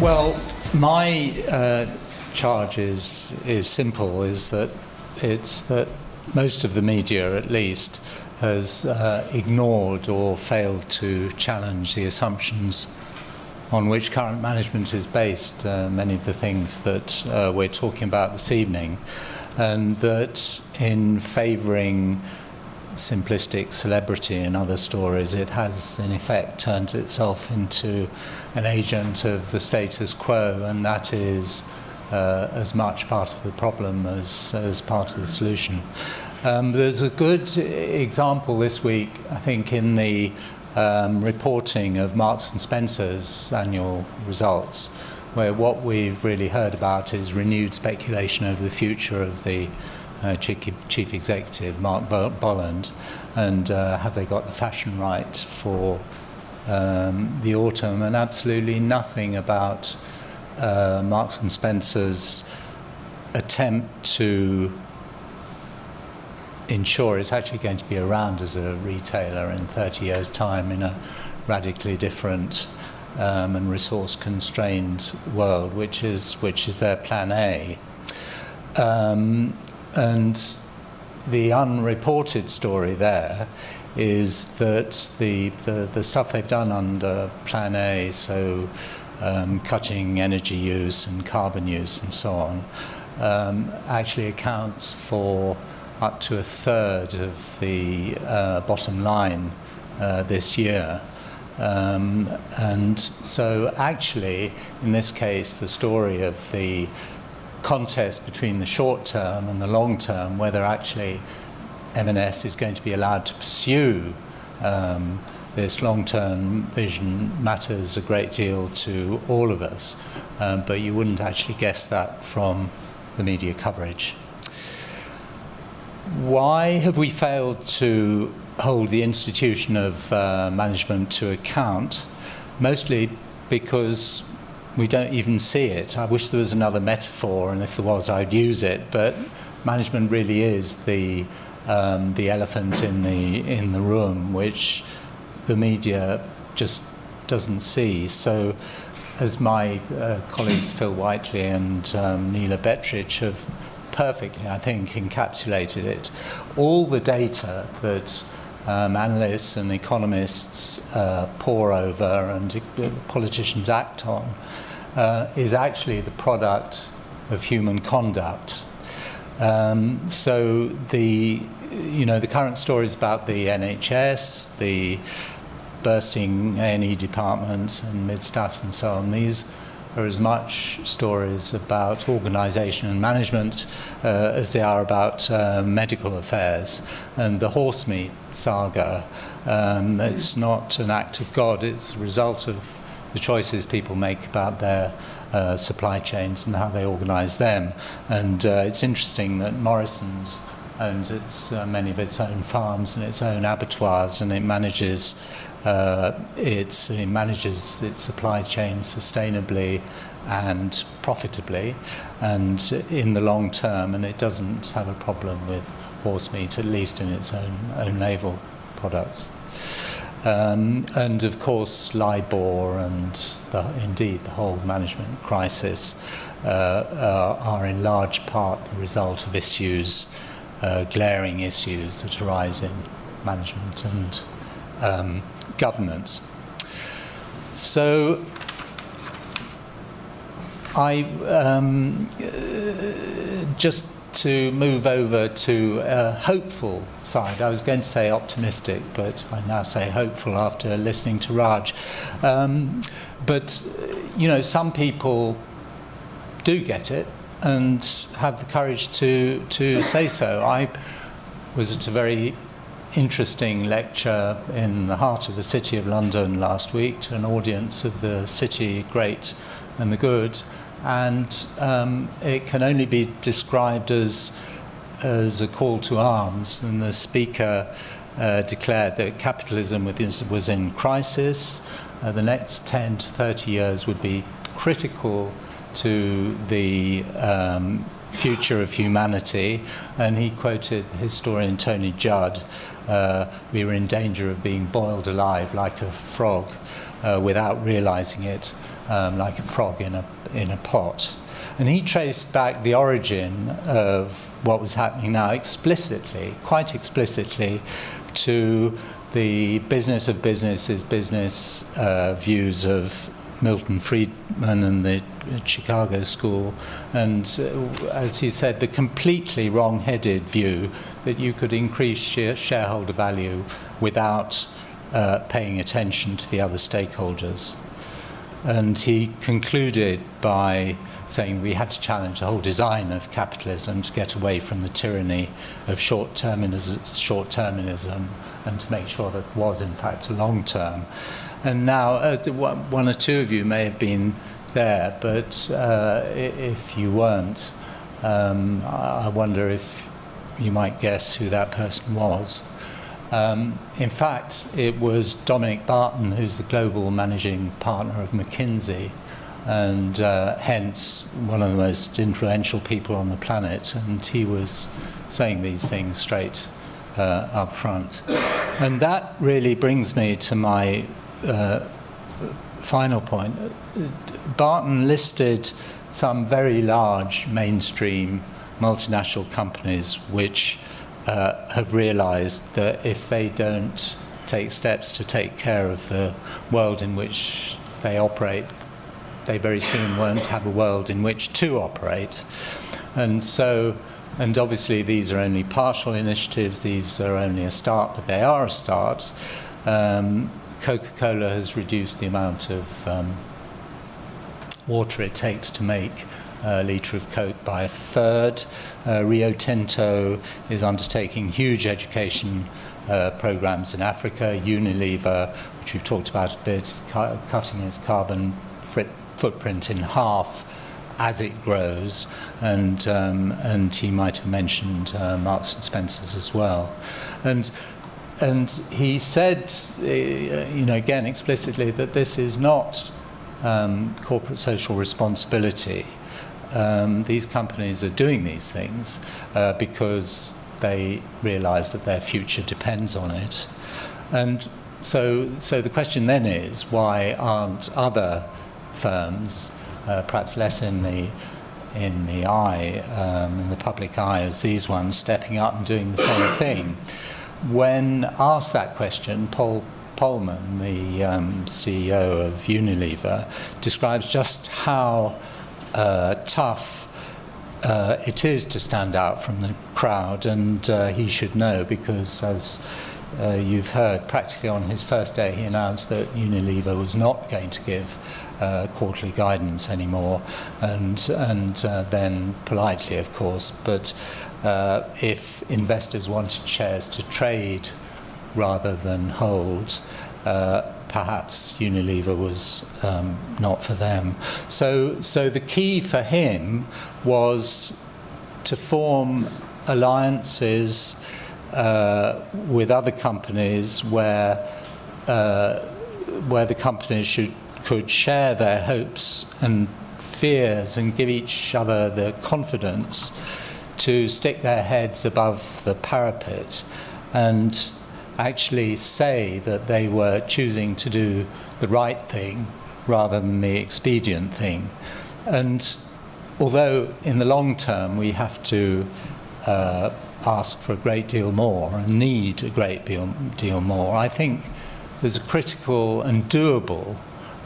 Well, my charge is simple, is that it's that most of the media, at least, has ignored or failed to challenge the assumptions on which current management is based, many of the things that we're talking about this evening, and that in favouring simplistic celebrity and other stories, it has in effect turned itself into an agent of the status quo, and that is as much part of the problem as part of the solution. There's a good example this week, I think, in the reporting of Marks and Spencer's annual results, where what we've really heard about is renewed speculation over the future of the chief executive, Mark Bolland, and have they got the fashion right for the autumn, and absolutely nothing about Marks and Spencer's attempt to ensure it's actually going to be around as a retailer in 30 years' time in a radically different and resource-constrained world, which is their plan A. And the unreported story there is that the stuff they've done under Plan A, so cutting energy use and carbon use and so on, actually accounts for up to a third of the bottom line this year. And so actually, in this case, the story of the contest between the short term and the long term, whether actually M&S is going to be allowed to pursue this long-term vision, matters a great deal to all of us, but you wouldn't actually guess that from the media coverage. Why have we failed to hold the institution of management to account? Mostly because we don't even see it. I wish there was another metaphor, and if there was, I'd use it. But management really is the elephant in the room, which the media just doesn't see. So, as my colleagues Phil Whiteley and Neela Bettridge have perfectly, I think, encapsulated it, all the data that analysts and economists pore over and politicians act on is actually the product of human conduct. So the current stories about the NHS, the bursting A&E departments and mid-staffs and so on, these are as much stories about organisation and management as they are about medical affairs. And the horse meat saga, it's not an act of God, it's a result of the choices people make about their supply chains and how they organise them. And it's interesting that Morrison's owns many of its own farms and its own abattoirs, and it manages its supply chain sustainably and profitably and in the long term, and it doesn't have a problem with horse meat, at least in its own naval products. And of course LIBOR and indeed the whole management crisis are in large part the result of issues, glaring issues that arise in management and governance. So I just to move over to a hopeful side. I was going to say optimistic, but I now say hopeful after listening to Raj. But some people do get it and have the courage to say so. I was at a very interesting lecture in the heart of the City of London last week to an audience of the city great and the good, and it can only be described as a call to arms. And the speaker declared that capitalism was in crisis. The next 10 to 30 years would be critical to the future of humanity, and he quoted historian Tony Judd, "We were in danger of being boiled alive like a frog without realizing it." like a frog in a pot. And he traced back the origin of what was happening now explicitly, quite explicitly, to the business of business is business views of Milton Friedman and the Chicago School, and as he said, the completely wrong-headed view that you could increase shareholder value without paying attention to the other stakeholders. And he concluded by saying we had to challenge the whole design of capitalism to get away from the tyranny of short-termism and to make sure that it was in fact a long term. And now one or two of you may have been there, but if you weren't, I wonder if you might guess who that person was. In fact, it was Dominic Barton, who's the global managing partner of McKinsey, and hence one of the most influential people on the planet, and he was saying these things straight up front. And that really brings me to my final point. Barton listed some very large mainstream multinational companies which have realized that if they don't take steps to take care of the world in which they operate, they very soon won't have a world in which to operate. And so, and obviously these are only partial initiatives, these are only a start, but they are a start. Coca-Cola has reduced the amount of water it takes to make a litre of Coke by a third. Rio Tinto is undertaking huge education programs in Africa. Unilever, which we've talked about a bit, is cutting its carbon footprint in half as it grows, and he might have mentioned Marks and Spencer's as well. And he said, again explicitly, that this is not corporate social responsibility. These companies are doing these things because they realize that their future depends on it. And so the question then is, why aren't other firms, perhaps less in the eye, in the public eye as these ones, stepping up and doing the same thing? When asked that question, Paul Polman, the CEO of Unilever, describes just how tough it is to stand out from the crowd, and he should know, because as you've heard, practically on his first day he announced that Unilever was not going to give quarterly guidance anymore, and then politely, of course, but if investors wanted shares to trade rather than hold, perhaps Unilever was not for them. So the key for him was to form alliances with other companies where the companies could share their hopes and fears and give each other the confidence to stick their heads above the parapet and actually say that they were choosing to do the right thing rather than the expedient thing. And although in the long term we have to ask for a great deal more and need a great deal more, I think there's a critical and doable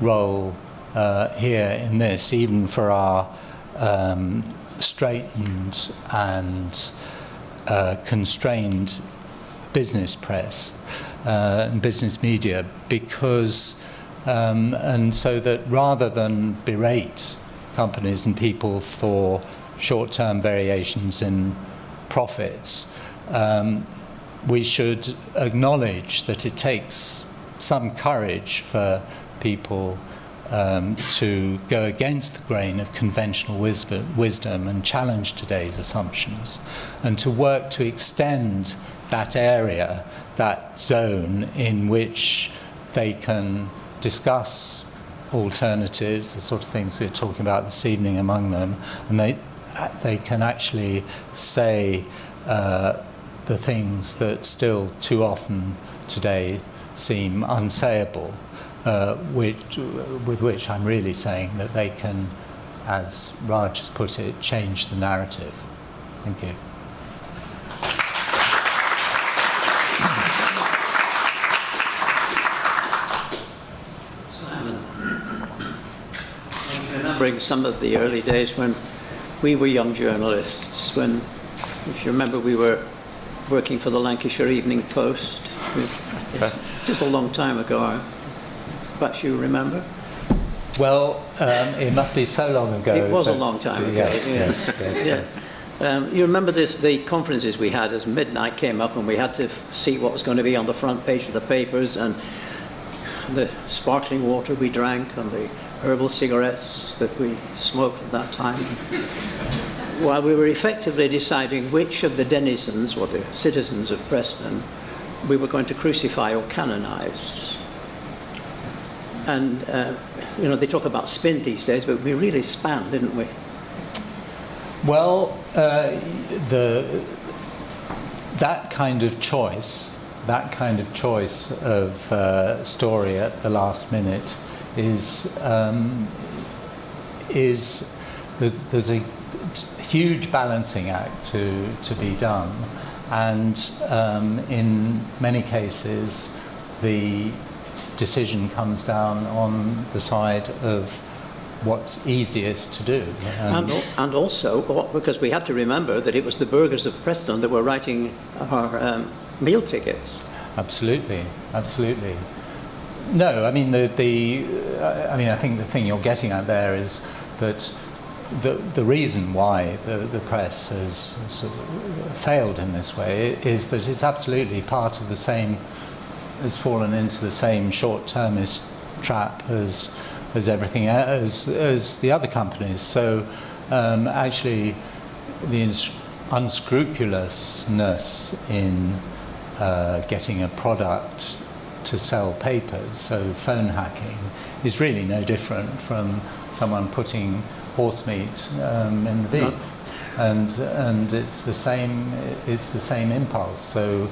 role here in this, even for our straitened and constrained business press and business media, because and so that rather than berate companies and people for short-term variations in profits, we should acknowledge that it takes some courage for people to go against the grain of conventional wisdom and challenge today's assumptions, and to work to extend that area, that zone in which they can discuss alternatives, the sort of things we're talking about this evening among them, and they can actually say the things that still too often today seem unsayable. with which I'm really saying that they can, as Raj has put it, change the narrative. Thank you. Simon, I was remembering some of the early days when we were young journalists, when, if you remember, we were working for the Lancashire Evening Post. It's just a long time ago. Perhaps you remember? Well, it must be so long ago. It was a long time ago. Yes. You remember the conferences we had as midnight came up and we had to see what was going to be on the front page of the papers, and the sparkling water we drank and the herbal cigarettes that we smoked at that time, while we were effectively deciding which of the denizens or the citizens of Preston we were going to crucify or canonize. And they talk about spin these days, but we really span, didn't we? Well, that kind of choice of story at the last minute is there's a huge balancing act to be done, and in many cases the decision comes down on the side of what's easiest to do. And also, because we had to remember that it was the burghers of Preston that were writing our meal tickets. Absolutely. No, I mean I think the thing you're getting at there is that the reason why the press has sort of failed in this way is that it's absolutely part of the same, has fallen into the same short-termist trap as everything as the other companies. So actually the unscrupulousness in getting a product to sell papers, so phone hacking, is really no different from someone putting horse meat in the beef, and it's the same impulse. So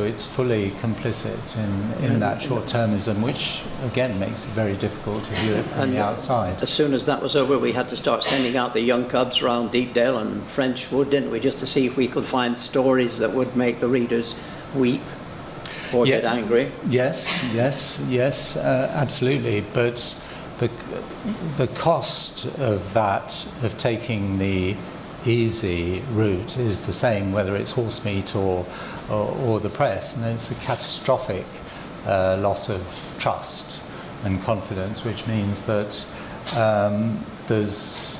it's fully complicit in that short-termism, which again makes it very difficult to view it from the outside. As soon as that was over, we had to start sending out the young cubs around Deepdale and Frenchwood, didn't we, just to see if we could find stories that would make the readers weep or get angry. Yes, absolutely. But the cost of that, of taking the easy route, is the same whether it's horse meat or the press, and it's a catastrophic loss of trust and confidence, which means that there's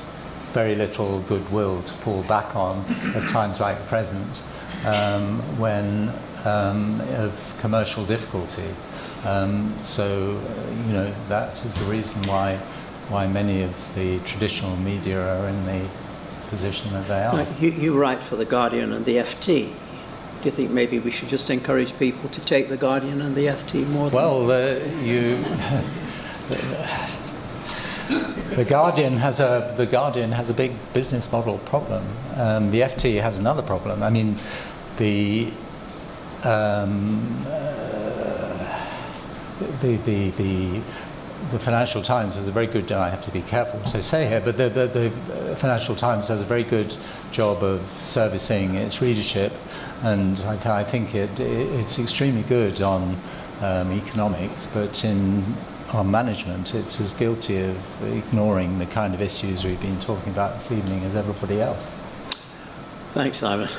very little goodwill to fall back on at times like the present, when of commercial difficulty. So that is the reason why many of the traditional media are in the position that they are. You write for The Guardian and the FT. Do you think maybe we should just encourage people to take The Guardian and the FT more? Well, The Guardian has a big business model problem. The FT has another problem. I mean, the Financial Times has a very good, I have to be careful what I say here, but the Financial Times has a very good job of servicing its readership, and I think it's extremely good on economics, but on management it's as guilty of ignoring the kind of issues we've been talking about this evening as everybody else. Thanks, Simon.